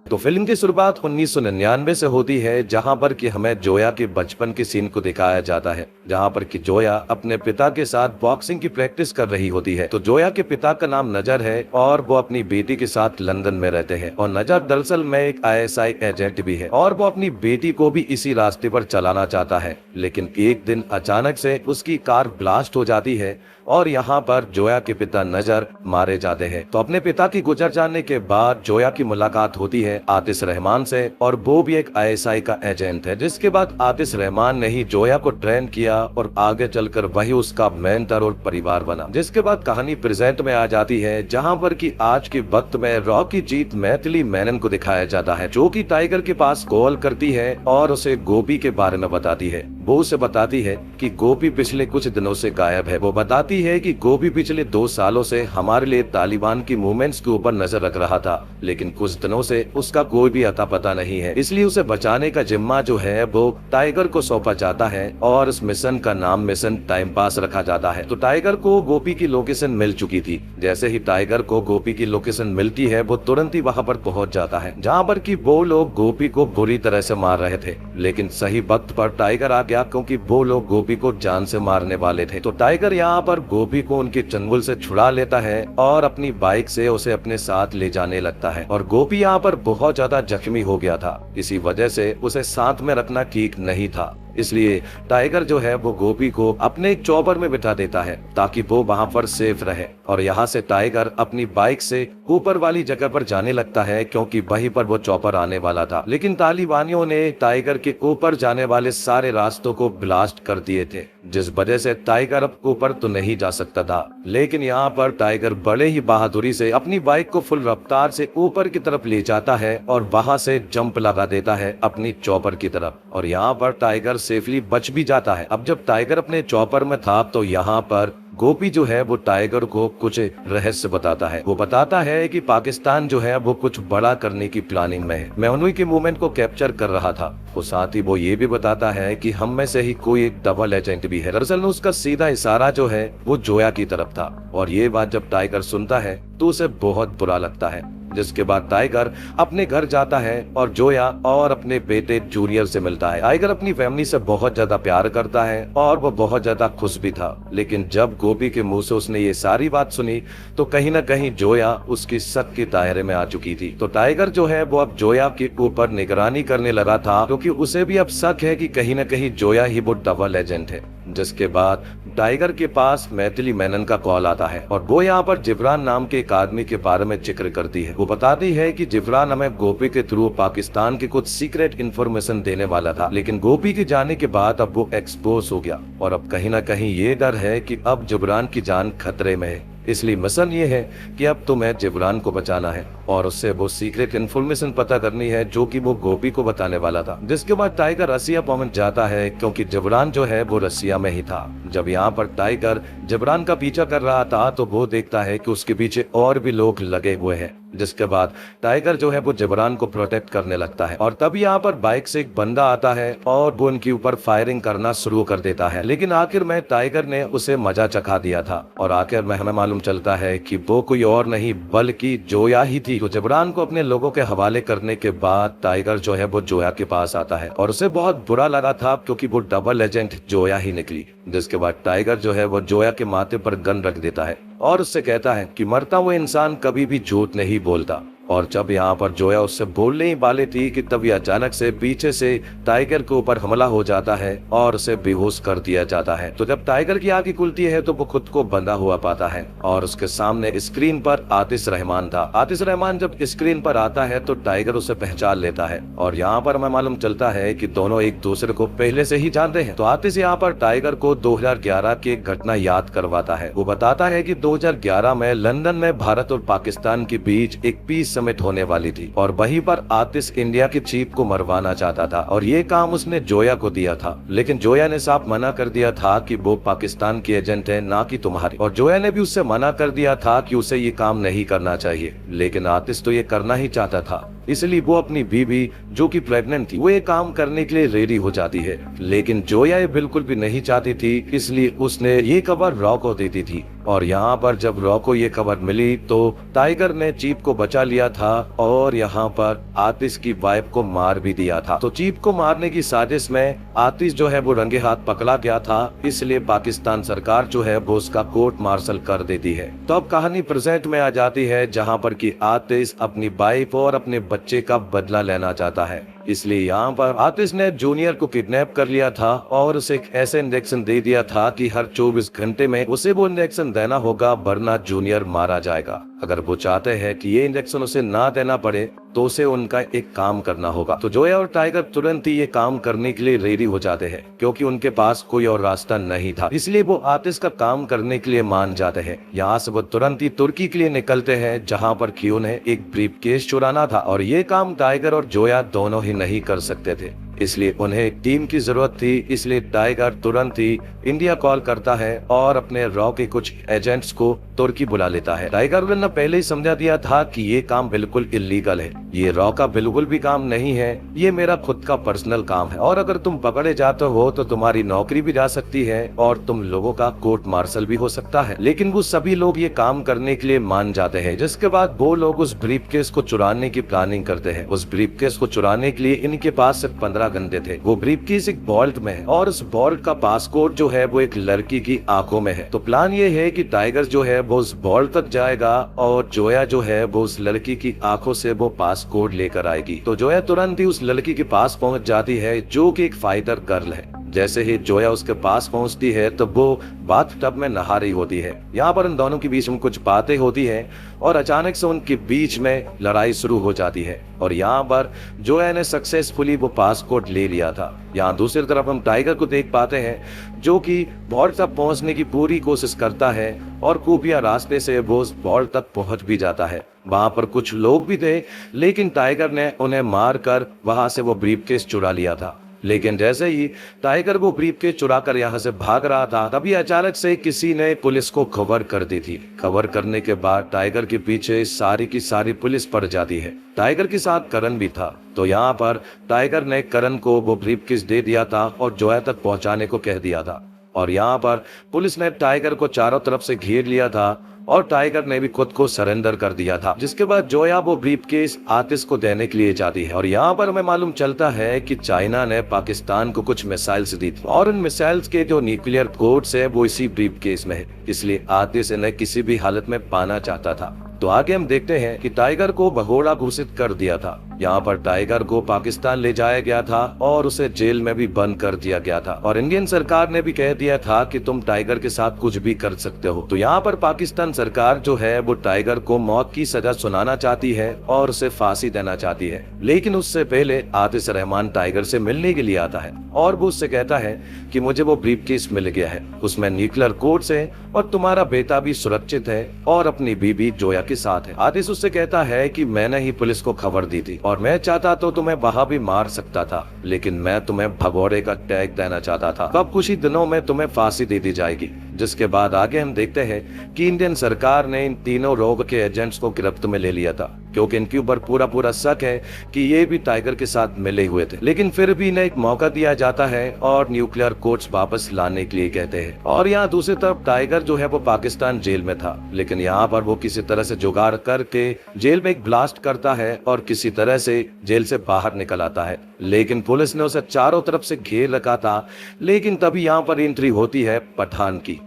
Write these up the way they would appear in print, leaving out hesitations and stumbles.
तो फिल्म की शुरुआत 1999 से होती है, जहां पर कि हमें जोया के बचपन के सीन को दिखाया जाता है, जहां पर कि जोया अपने पिता के साथ बॉक्सिंग की प्रैक्टिस कर रही होती है। तो जोया के पिता का नाम नजर है और वो अपनी बेटी के साथ लंदन में रहते हैं, और नजर दरअसल में एक ISI एजेंट भी है, और वो अपनी बेटी को भी इसी रास्ते पर चलाना चाहता है। लेकिन एक दिन अचानक से उसकी कार ब्लास्ट हो जाती है और यहाँ पर जोया के पिता नजर मारे जाते हैं। तो अपने पिता की गुजर जाने के बाद जोया की मुलाकात होती है आतिश रहमान से, और वो भी एक ISI का एजेंट है। जिसके बाद आतिश रहमान ने ही जोया को ट्रेन किया और आगे चलकर वही उसका मेंटर और परिवार बना। जिसके बाद कहानी प्रेजेंट में आ जाती है, जहाँ पर कि आज के वक्त में रॉ की जीत मैथिली मेनन को दिखाया जाता है, जो कि टाइगर के पास कॉल करती है और उसे गोपी के बारे में बताती है। वो उसे बताती है कि गोपी पिछले कुछ दिनों से गायब है। वो बताती है कि गोपी पिछले 2 सालों से हमारे लिए तालिबान की मूवमेंट्स के ऊपर नजर रख रहा था, लेकिन कुछ दिनों से उसका कोई भी अता पता नहीं है। इसलिए उसे बचाने का जिम्मा जो है वो टाइगर को सौंपा जाता है, और इस मिशन का नाम मिशन टाइम पास रखा जाता है। तो टाइगर को गोपी की लोकेशन मिल चुकी थी। जैसे ही टाइगर को गोपी की लोकेशन मिलती है, वो तुरंत ही वहां पर पहुंच जाता है, जहां पर कि वो लोग गोपी को बुरी तरह से मार रहे थे। लेकिन सही वक्त पर टाइगर आ गया, क्योंकि वो लोग गोपी को जान से मारने वाले थे। तो टाइगर यहाँ पर गोपी को उनके चंगुल से छुड़ा लेता है और अपनी बाइक से उसे अपने साथ ले जाने लगता है। और गोपी यहाँ पर बहुत ज्यादा जख्मी हो गया था, इसी वजह से उसे साथ में रखना ठीक नहीं था। इसलिए टाइगर जो है वो गोपी को अपने एक चॉपर में बिठा देता है, ताकि वो वहां पर सेफ रहे। और यहाँ से टाइगर अपनी बाइक से ऊपर वाली जगह पर जाने लगता है, क्योंकि वहीं पर वो चॉपर आने वाला था। लेकिन तालिबानियों ने टाइगर के ऊपर जाने वाले सारे रास्तों को ब्लास्ट कर दिए थे, जिस वजह से टाइगर अब ऊपर तो नहीं जा सकता था। लेकिन यहाँ पर टाइगर बड़े ही बहादुरी से अपनी बाइक को फुल रफ्तार से ऊपर की तरफ ले जाता है और वहां से जंप लगा देता है अपनी चॉपर की तरफ, और यहाँ पर टाइगर सेफली बच भी जाता है। अब जब टाइगर अपने चॉपर में था, तो यहाँ पर गोपी जो है वो टाइगर को कुछ रहस्य बताता है। वो बताता है कि पाकिस्तान जो है वो कुछ बड़ा करने की प्लानिंग में है। मैं उन्हीं के मूवमेंट को कैप्चर कर रहा था। वो साथ ही वो ये भी बताता है कि हम में से ही कोई एक डबल एजेंट भी है। दरअसल उसका सीधा इशारा जो है वो जोया की तरफ था, और ये बात जब टाइगर सुनता है तो उसे बहुत बुरा लगता है। जिसके बाद टाइगर अपने घर जाता है और जोया और अपने बेटे जूनियर से मिलता है। टाइगर अपनी फैमिली से बहुत ज्यादा प्यार करता है और वो बहुत ज्यादा खुश भी था। लेकिन जब गोपी के मुंह से उसने ये सारी बात सुनी, तो कहीं ना कहीं जोया उसकी शक के दायरे में आ चुकी थी। तो टाइगर जो है वो अब जोया के ऊपर निगरानी करने लगा था, क्योंकि उसे भी अब शक है कि कहीं ना कहीं जोया ही वो डबल एजेंट है। जिसके बाद टाइगर के पास मैथिली मेनन का कॉल आता है, और वो यहाँ पर जिब्रान नाम के एक आदमी के बारे में जिक्र करती है। वो बताती है कि जिब्रान हमें गोपी के थ्रू पाकिस्तान की कुछ सीक्रेट इंफॉर्मेशन देने वाला था, लेकिन गोपी के जाने के बाद अब वो एक्सपोज हो गया, और अब कहीं ना कहीं ये डर है कि अब जिब्रान की जान खतरे में है। इसलिए मिशन ये है कि अब तुम्हें जिब्रान को बचाना है और उससे वो सीक्रेट इन्फॉर्मेशन पता करनी है जो कि वो गोपी को बताने वाला था। जिसके बाद टाइगर रसिया पहुंच जाता है, क्योंकि जिब्रान जो है वो रसिया में ही था। जब यहाँ पर टाइगर जिब्रान का पीछा कर रहा था, तो वो देखता है कि उसके पीछे और भी लोग लगे हुए हैं। जिसके बाद टाइगर जो है वो जिब्रान को प्रोटेक्ट करने लगता है, और तब यहाँ पर बाइक से एक बंदा आता है और वो उनके ऊपर फायरिंग करना शुरू कर देता है। लेकिन आखिर में टाइगर ने उसे मजा चखा दिया था, और आखिर में हमें मालूम चलता है कि वो कोई और नहीं बल्कि जोया ही थी। तो जिब्रान को अपने लोगों के हवाले करने के बाद टाइगर जो है वो जोया के पास आता है, और उसे बहुत बुरा लगा था, क्योंकि वो डबल एजेंट जोया ही निकली। जिसके बाद टाइगर जो है वो जोया के माथे पर गन रख देता है और उससे कहता है कि मरता हुआ इंसान कभी भी झूठ नहीं बोलता। और जब यहाँ पर जोया उससे बोलने ही वाली थी कि तभी अचानक से पीछे से टाइगर के ऊपर हमला हो जाता है और उसे बेहोश कर दिया जाता है। तो जब टाइगर की आंखें खुलती है तो वो खुद को बंधा हुआ पाता है, और उसके सामने स्क्रीन पर आतिश रहमान था। आतिश रहमान जब स्क्रीन पर आता है तो टाइगर उसे पहचान लेता है, और यहाँ पर हमें मालूम चलता है कि दोनों एक दूसरे को पहले से ही जानते हैं। तो आतिश यहाँ पर टाइगर को 2011 की एक घटना याद करवाता है। वो बताता है कि 2011 में लंदन में भारत और पाकिस्तान के बीच एक पीस समिट होने वाली थी, और वहीं पर आतिश इंडिया के चीफ को मरवाना चाहता था, और ये काम उसने जोया को दिया था। लेकिन जोया ने साफ मना कर दिया था कि वो पाकिस्तान की एजेंट है, ना कि तुम्हारी। और जोया ने भी उससे मना कर दिया था कि उसे ये काम नहीं करना चाहिए, लेकिन आतिश तो ये करना ही चाहता था। इसलिए वो अपनी बीवी जो कि प्रेग्नेंट थी वो ये काम करने के लिए रेडी हो जाती है। लेकिन जोया ये बिल्कुल भी नहीं चाहती थी, इसलिए उसने ये खबर रॉ को दे दी थी। और यहाँ पर जब रॉ को ये खबर मिली तो टाइगर ने चीफ को बचा लिया था और यहाँ पर आतिश की वाइफ को मार भी दिया था। तो चीफ को मारने की साजिश में आतिश जो है वो रंगे हाथ पकड़ा गया था, इसलिए पाकिस्तान सरकार जो है वो उसका कोर्ट मार्शल कर देती है। तो अब कहानी प्रेजेंट में आ जाती है जहाँ पर कि आतिश अपनी वाइफ और अपने बच्चे का बदला लेना चाहता है। इसलिए यहाँ पर आतिश ने जूनियर को किडनैप कर लिया था और उसे एक ऐसे इंजेक्शन दे दिया था कि हर 24 घंटे में उसे वो इंजेक्शन देना होगा, वरना जूनियर मारा जाएगा। अगर वो चाहते हैं कि ये इंजेक्शन उसे ना देना पड़े तो उसे उनका एक काम करना होगा। तो जोया और टाइगर तुरंत ही ये काम करने के लिए रेडी हो जाते हैं, क्योंकि उनके पास कोई और रास्ता नहीं था। इसलिए वो आतिश का काम करने के लिए मान जाते हैं। यहाँ से वो तुरंत ही तुर्की के लिए निकलते हैं, जहाँ पर कि उन्हें एक ब्रीफकेस चुराना था और ये काम टाइगर और जोया दोनों ही नहीं कर सकते थे, इसलिए उन्हें एक टीम की जरूरत थी। इसलिए टाइगर तुरंत ही इंडिया कॉल करता है और अपने रॉ के कुछ एजेंट्स को तुर्की बुला लेता है। टाइगर ने पहले ही समझा दिया था कि ये काम बिल्कुल इलीगल है, ये रॉ का बिल्कुल भी काम नहीं है, ये मेरा खुद का पर्सनल काम है और अगर तुम पकड़े जाते हो तो तुम्हारी नौकरी भी जा सकती है और तुम लोगों का कोर्ट मार्शल भी हो सकता है। लेकिन वो सभी लोग ये काम करने के लिए मान जाते हैं, जिसके बाद वो लोग उस ब्रीफकेस को चुराने की प्लानिंग करते हैं। उस ब्रीफकेस को चुराने के लिए इनके पास सिर्फ 15 घंटे थे। वो ब्रीफकेस एक वॉल्ट में है और उस वॉल्ट का पासकोड जो है वो एक लड़की की आंखों में है। तो प्लान ये है कि टाइगर जो है वो उस वॉल्ट तक जाएगा और जोया जो है वो उस लड़की की आंखों से वो पासकोड लेकर आएगी। तो जोया तुरंत ही उस लड़की के पास पहुंच जाती है जो कि एक फाइटर गर्ल है। जैसे ही जोया उसके पास पहुंचती है तो वो बाथटब में नहा रही होती है। यहाँ पर उन दोनों के बीच में कुछ बातें होती है और अचानक से उनके बीच में लड़ाई शुरू हो जाती है और यहाँ पर जोया ने सक्सेसफुली वो पासपोर्ट ले लिया था। यहाँ दूसरी तरफ हम टाइगर को देख पाते हैं जो कि वॉल्ट तक पहुंचने की पूरी कोशिश करता है और खुफिया रास्ते से वो वॉल्ट तक पहुंच भी जाता है। वहां पर कुछ लोग भी थे, लेकिन टाइगर ने उन्हें मार कर वहां से वो ब्रीफकेस चुरा लिया था। लेकिन जैसे ही टाइगर वो ब्रीफकेस चुरा कर यहाँ से भाग रहा था, तभी अचानक से किसी ने पुलिस को खबर कर दी थी। खबर करने के बाद टाइगर के पीछे सारी की सारी पुलिस पड़ जाती है। टाइगर के साथ करण भी था। तो यहाँ पर टाइगर ने करण को वो ब्रीफकेस दे दिया था और जोया तक पहुंचाने को कह दिया था। और यहाँ पर पुलिस ने टाइगर को चारों तरफ से घेर लिया था और टाइगर ने भी खुद को सरेंडर कर दिया था। जिसके बाद जोया वो ब्रीफकेस आतिश को देने के लिए जाती है और यहाँ पर हमें मालूम चलता है कि चाइना ने पाकिस्तान को कुछ मिसाइल्स दी थी और उन मिसाइल्स के जो न्यूक्लियर कोड्स है वो इसी ब्रीफकेस में है, इसलिए आतिश इन्हें किसी भी हालत में पाना चाहता था। तो आगे हम देखते हैं कि टाइगर को भगोड़ा घोषित कर दिया था। यहाँ पर टाइगर को पाकिस्तान ले जाया गया था और उसे जेल में भी बंद कर दिया गया था और इंडियन सरकार ने भी कह दिया था कि तुम टाइगर के साथ कुछ भी कर सकते हो। तो यहाँ पर पाकिस्तान सरकार जो है वो टाइगर को मौत की सजा सुनाना चाहती है और उसे फांसी देना चाहती है। लेकिन उससे पहले आतिश रहमान टाइगर से मिलने के लिए आता है और वो उससे कहता है कि मुझे वो ब्रीफकेस मिल गया है, उसमें न्यूक्लियर कोड्स है और तुम्हारा बेटा भी सुरक्षित है और अपनी बीबी जोया के साथ है। आतिश उससे कहता है कि मैंने ही पुलिस को खबर दी थी और मैं चाहता तो तुम्हें वहां भी मार सकता था, लेकिन मैं तुम्हें भगोड़े का टैग देना चाहता था। अब कुछ ही दिनों में तुम्हें फांसी दे दी जाएगी। जिसके बाद आगे हम देखते हैं कि इंडियन सरकार ने इन तीनों रोग के एजेंट्स को गिरफ्त में ले लिया था, क्योंकि इनके ऊपर पूरा शक है कि ये भी टाइगर के साथ मिले हुए थे। लेकिन फिर भी इन्हें एक मौका दिया जाता है और न्यूक्लियर कोड्स वापस लाने के लिए कहते हैं। और यहाँ दूसरी तरफ टाइगर जो है वो पाकिस्तान जेल में था, लेकिन यहाँ पर वो किसी तरह से जुगाड़ करके जेल में एक ब्लास्ट करता है और किसी तरह से जेल से बाहर निकल आता है। लेकिन पुलिस ने उसे चारों तरफ से घेर रखा था। लेकिन तभी यहाँ पर एंट्री होती है पठान की।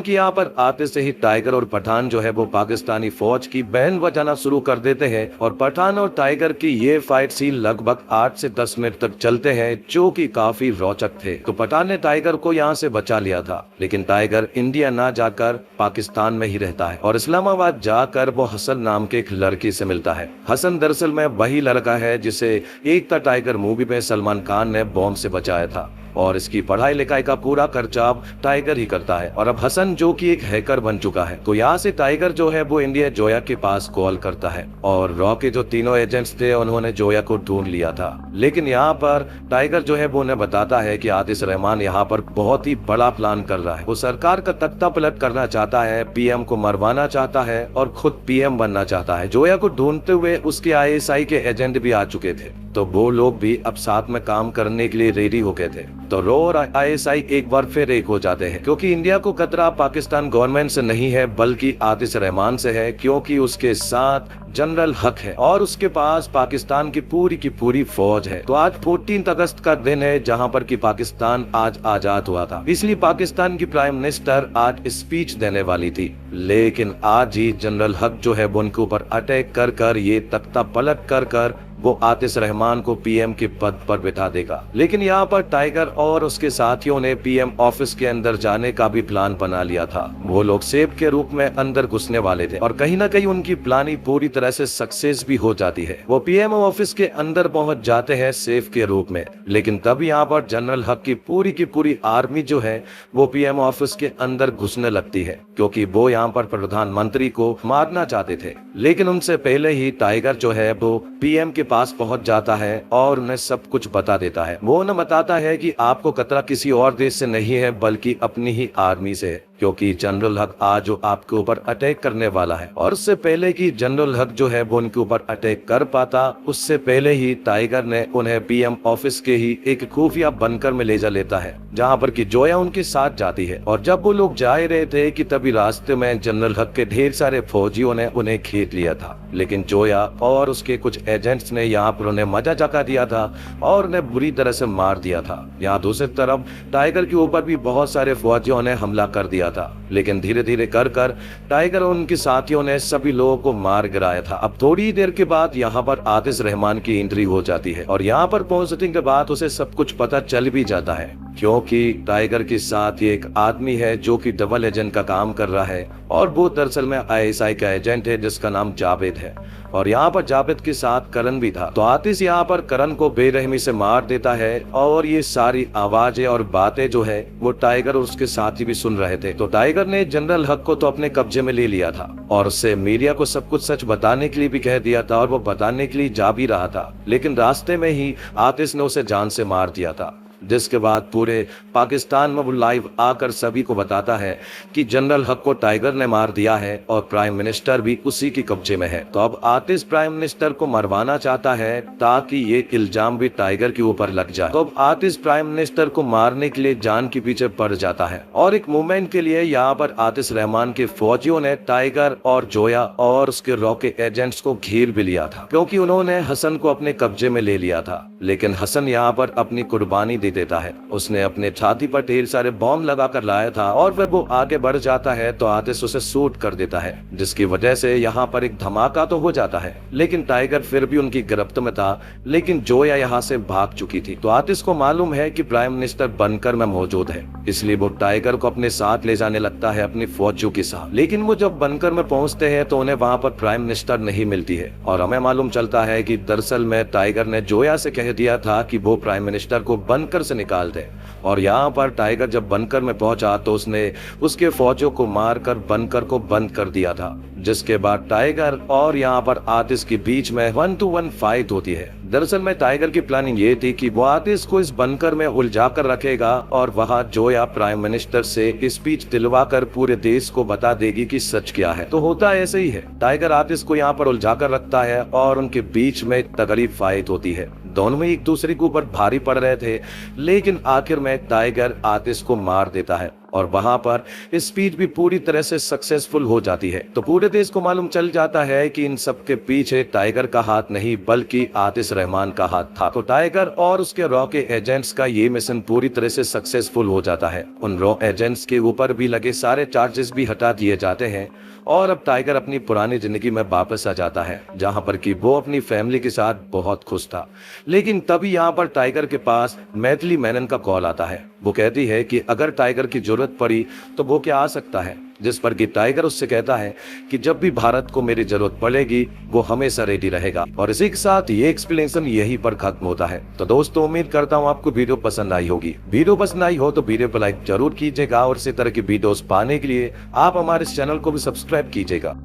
यहाँ पर आते से ही टाइगर और पठान जो है वो पाकिस्तानी फौज की बहन बजाना शुरू कर देते हैं और पठान और टाइगर की ये फाइट सीन लगभग 8 से 10 मिनट तक चलते हैं, जो कि काफी रोचक थे। तो पठान ने टाइगर को यहाँ से बचा लिया था, लेकिन टाइगर इंडिया ना जाकर पाकिस्तान में ही रहता है और इस्लामाबाद जाकर वो हसन नाम के एक लड़की से मिलता है। हसन दरअसल में वही लड़का है जिसे एकता टाइगर मूवी में सलमान खान ने बॉम्ब से बचाया था। और इसकी पढ़ाई लिखाई का पूरा खर्चा अब टाइगर ही करता है। और अब हसन जो कि एक हैकर बन चुका है, तो यहाँ से टाइगर जो है वो इंडिया जोया के पास कॉल करता है और रॉ के जो तीनों एजेंट्स थे उन्होंने जोया को ढूंढ लिया था। लेकिन यहाँ पर टाइगर जो है वो उन्हें बताता है कि आतिश रहमान यहाँ पर बहुत ही बड़ा प्लान कर रहा है। वो सरकार का तख्ता पलट करना चाहता है, पीएम को मरवाना चाहता है और खुद पीएम बनना चाहता है। जोया को ढूंढते हुए उसके आईएसआई के एजेंट भी आ चुके थे, तो वो लोग भी अब साथ में काम करने के लिए रेडी हो गए थे। तो रॉ और आईएसआई एक बार फिर एक हो जाते हैं, क्योंकि इंडिया को खतरा पाकिस्तान गवर्नमेंट से नहीं है बल्कि आतिश रहमान से है, क्योंकि उसके साथ जनरल हक है और उसके पास पाकिस्तान की पूरी फौज है। तो आज 14 अगस्त का दिन है जहां पर कि पाकिस्तान आज आजाद हुआ था, इसलिए पाकिस्तान की प्राइम मिनिस्टर आज स्पीच देने वाली थी। लेकिन आज ही जनरल हक जो है वो उनके ऊपर अटैक कर ये तख्ता पलट कर वो आतिश रहमान को पीएम के पद पर बिठा देगा। लेकिन यहाँ पर टाइगर और उसके साथियों ने पीएम ऑफिस के अंदर जाने का भी प्लान बना लिया था। वो लोग सेब के रूप में अंदर घुसने वाले थे और कहीं ना कहीं उनकी प्लानिंग पूरी तरह से सक्सेस भी हो जाती है। वो पीएम ऑफिस के अंदर पहुंच जाते हैं सेफ के रूप में। लेकिन तब यहाँ पर जनरल हक की पूरी आर्मी जो है वो पीएम ऑफिस के अंदर घुसने लगती है, क्योंकि वो यहाँ पर प्रधानमंत्री को मारना चाहते थे। लेकिन उनसे पहले ही टाइगर जो है वो पीएम के पास पहुंच जाता है और उन्हें सब कुछ बता देता है। वो उन्हें बताता है कि आपको खतरा किसी और देश से नहीं है बल्कि अपनी ही आर्मी से है, क्योंकि जनरल हक आज जो आपके ऊपर अटैक करने वाला है। और उससे पहले कि जनरल हक जो है वो उनके ऊपर अटैक कर पाता, उससे पहले ही टाइगर ने उन्हें पीएम ऑफिस के ही एक खुफिया बनकर में ले जा लेता है, जहां पर कि जोया उनके साथ जाती है। और जब वो लोग जा रहे थे कि तभी रास्ते में जनरल हक के ढेर सारे फौजियों ने उन्हें घेर लिया था। लेकिन जोया और उसके कुछ एजेंट्स ने यहाँ पर उन्हें मजा चखा दिया था और उन्हें बुरी तरह से मार दिया था। यहाँ दूसरी तरफ टाइगर के ऊपर भी बहुत सारे फौजियों ने हमला कर दिया था, लेकिन धीरे धीरे कर टाइगर और उनके साथियों ने सभी लोगों को मार गिराया था। अब थोड़ी देर के बाद यहाँ पर आतिश रहमान की एंट्री हो जाती है और यहाँ पर पहुंचने के बाद उसे सब कुछ पता चल भी जाता है, क्योंकि टाइगर के साथ एक आदमी है जो कि डबल एजेंट का काम कर रहा है और वो दरअसल में आईएसआई का एजेंट है जिसका नाम जावेद है। और यहाँ पर जावेद के साथ करण भी था। तो आतिश यहाँ पर करण को बेरहमी से मार देता है और ये सारी आवाजें और बातें जो है वो टाइगर और उसके साथी भी सुन रहे थे। तो टाइगर ने जनरल हक को तो अपने कब्जे में ले लिया था और उससे मीडिया को सब कुछ सच बताने के लिए भी कह दिया था और वो बताने के लिए जा भी रहा था। लेकिन रास्ते में ही आतिश ने उसे जान से मार दिया था, जिसके बाद पूरे पाकिस्तान में वो लाइव आकर सभी को बताता है कि जनरल हक को टाइगर ने मार दिया है और प्राइम मिनिस्टर भी उसी के कब्जे में है। तो अब आतिश प्राइम मिनिस्टर को मरवाना चाहता है ताकि ये इल्जाम भी टाइगर के ऊपर लग जाए। तो अब आतिश प्राइम मिनिस्टर को मारने के लिए जान के पीछे पड़ जाता है और एक मूवमेंट के लिए यहाँ पर आतिश रहमान के फौजियों ने टाइगर और जोया और उसके रॉ के एजेंट्स को घेर भी लिया था, क्योंकि उन्होंने हसन को अपने कब्जे में ले लिया था। लेकिन हसन यहाँ पर अपनी कुर्बानी देता है। उसने अपने छाती पर ढेर सारे बॉम्ब लगाकर लाया था और जब वो आगे बढ़ जाता है तो आतिश उसे शूट कर देता है, जिसकी वजह से यहाँ पर एक धमाका तो हो जाता है। लेकिन टाइगर फिर भी उनकी गिरफ्त में था, लेकिन जोया यहाँ से भाग चुकी थी। तो आतिश को मालूम है कि प्राइम मिनिस्टर बनकर में मौजूद है, इसलिए वो टाइगर को अपने साथ ले जाने लगता है अपनी फौजियों के साथ। लेकिन वो जब बनकर में पहुंचते हैं तो उन्हें वहां पर प्राइम मिनिस्टर नहीं मिलती है और हमें मालूम चलता है कि दरअसल में टाइगर ने जोया से कह दिया था कि वो प्राइम मिनिस्टर को बनकर से निकाल दे। और यहाँ पर टाइगर जब बनकर में पहुंचा तो उसने उसके फौजियों को मारकर बनकर को बंद कर दिया था, जिसके बाद टाइगर और यहाँ पर आतिश के बीच में 1-to-1 फाइट होती है। दरअसल में टाइगर की प्लानिंग ये थी कि वो आतिश को इस बनकर में उलझा कर रखेगा और वहाँ जोया प्राइम मिनिस्टर से स्पीच दिलवा कर पूरे देश को बता देगी कि सच क्या है। तो होता ऐसे ही है, टाइगर आतिश को यहाँ पर उलझा कर रखता है और उनके बीच में तगड़ी फाइट होती है। दोनों में एक दूसरे के ऊपर भारी पड़ रहे थे, लेकिन आखिर में टाइगर आतिश को मार देता है और वहां पर स्पीच भी पूरी तरह से सक्सेसफुल हो जाती है। तो पूरे देश को मालूम चल जाता है कि इन सब के पीछे टाइगर का हाथ नहीं बल्कि आतिश रहमान का हाथ था। तो टाइगर और उसके रॉ के एजेंट्स का ये मिशन पूरी तरह से सक्सेसफुल हो जाता है। उन रॉ एजेंट्स के ऊपर भी लगे सारे चार्जेस भी हटा दिए जाते हैं और अब टाइगर अपनी पुरानी जिंदगी में वापस आ जाता है, जहां पर कि वो अपनी फैमिली के साथ बहुत खुश था। लेकिन तभी यहाँ पर टाइगर के पास मैथिली मेनन का कॉल आता है। वो कहती है कि अगर टाइगर की जरूरत पड़ी तो वो क्या आ सकता है, जिस पर कि टाइगर उससे कहता है कि जब भी भारत को मेरी जरूरत पड़ेगी वो हमेशा रेडी रहेगा। और इसी के साथ ये एक्सप्लेनेशन यहीं पर खत्म होता है। तो दोस्तों उम्मीद करता हूँ आपको वीडियो पसंद आई होगी। वीडियो पसंद आई हो तो वीडियो को लाइक जरूर कीजिएगा और इसी तरह की वीडियोस पाने के लिए आप हमारे इस चैनल को भी सब्सक्राइब कीजिएगा।